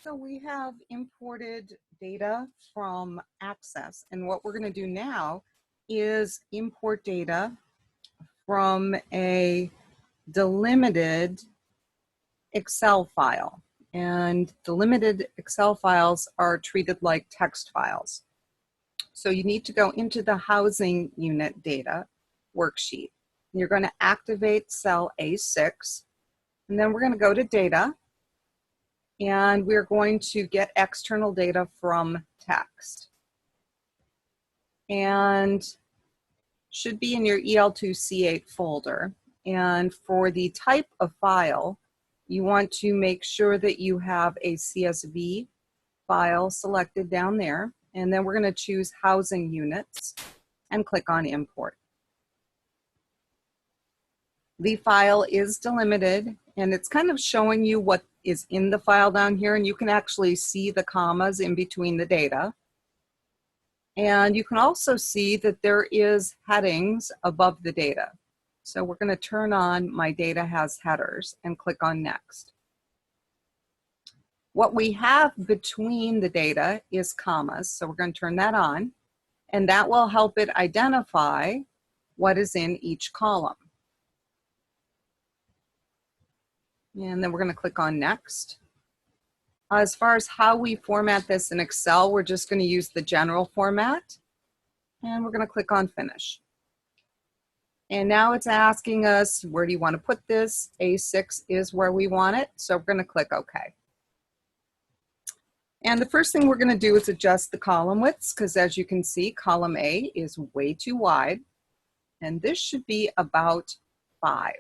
So we have imported data from Access, and what we're going to do now is import data from a delimited Excel file. And delimited Excel files are treated like text files. So you need to go into the housing unit data worksheet. You're going to activate cell A6, and then we're going to go to data. And we're going to get external data from text. And should be in your EL2C8 folder. And for the type of file, you want to make sure that you have a CSV file selected down there. And then we're going to choose housing units and click on import. The file is delimited, and it's kind of showing you what is in the file down here, and you can actually see the commas in between the data. And you can also see that there is headings above the data. So we're going to turn on My Data Has Headers and click on Next. What we have between the data is commas, so we're going to turn that on, and that will help it identify what is in each column. And then we're going to click on Next. As far as how we format this in Excel, we're just going to use the general format. And we're going to click on Finish. And now it's asking us, where do you want to put this? A6 is where we want it, so we're going to click OK. And the first thing we're going to do is adjust the column widths, because as you can see, column A is way too wide. And this should be about 5.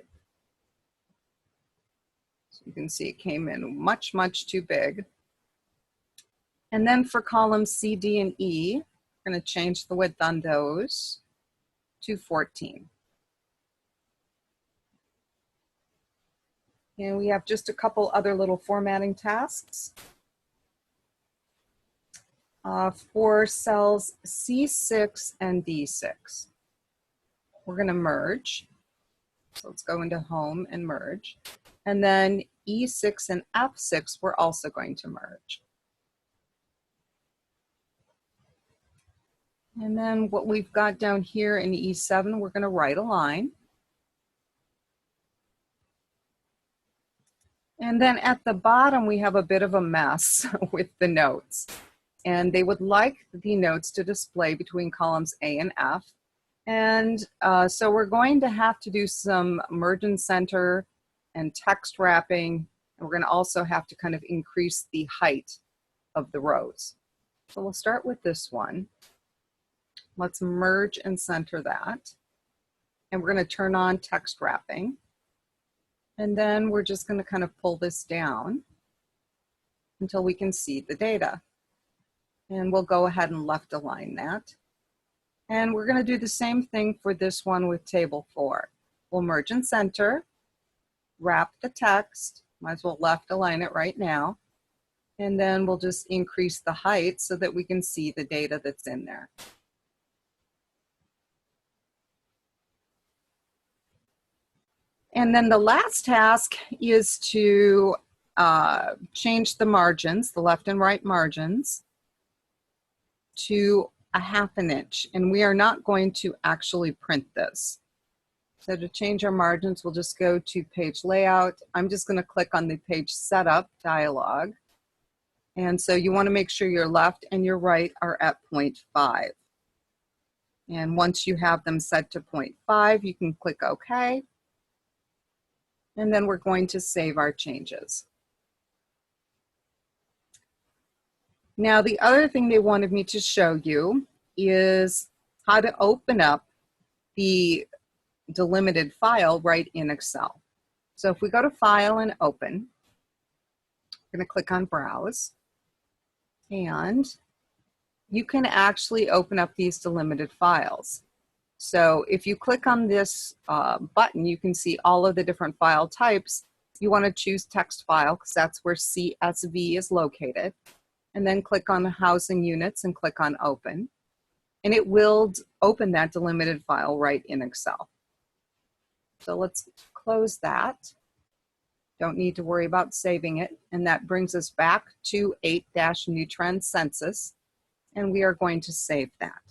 You can see it came in much, much too big. And then for columns C, D, and E, we're going to change the width on those to 14. And we have just a couple other little formatting tasks. For cells C6 and D6, we're going to merge. So let's go into Home and merge. And then E6 and F6, we're also going to merge. And then what we've got down here in E7, we're going to write a line. And then at the bottom, we have a bit of a mess with the notes. And they would like the notes to display between columns A and F. And so we're going to have to do some merge and center and text wrapping, and we're going to also have to kind of increase the height of the rows. So we'll start with this one. Let's merge and center that. And we're going to turn on text wrapping. And then we're just going to kind of pull this down until we can see the data. And we'll go ahead and left align that. And we're going to do the same thing for this one with table 4. We'll merge and center. Wrap the text, might as well left align it right now, and then we'll just increase the height so that we can see the data that's in there. And then the last task is to change the margins, the left and right margins, to a 1/2 inch, and we are not going to actually print this. So to change our margins, we'll just go to Page Layout. I'm just going to click on the Page Setup dialog. And so you want to make sure your left and your right are at 0.5. And once you have them set to 0.5, you can click OK. And then we're going to save our changes. Now, the other thing they wanted me to show you is how to open up the delimited file right in Excel. So if we go to File and Open, I'm going to click on Browse, and you can actually open up these delimited files. So if you click on this button, you can see all of the different file types. You want to choose text file because that's where CSV is located, and then click on the housing units and click on Open, and it will open that delimited file right in Excel. So let's close that. Don't need to worry about saving it. And that brings us back to 8-Nutrien census. And we are going to save that.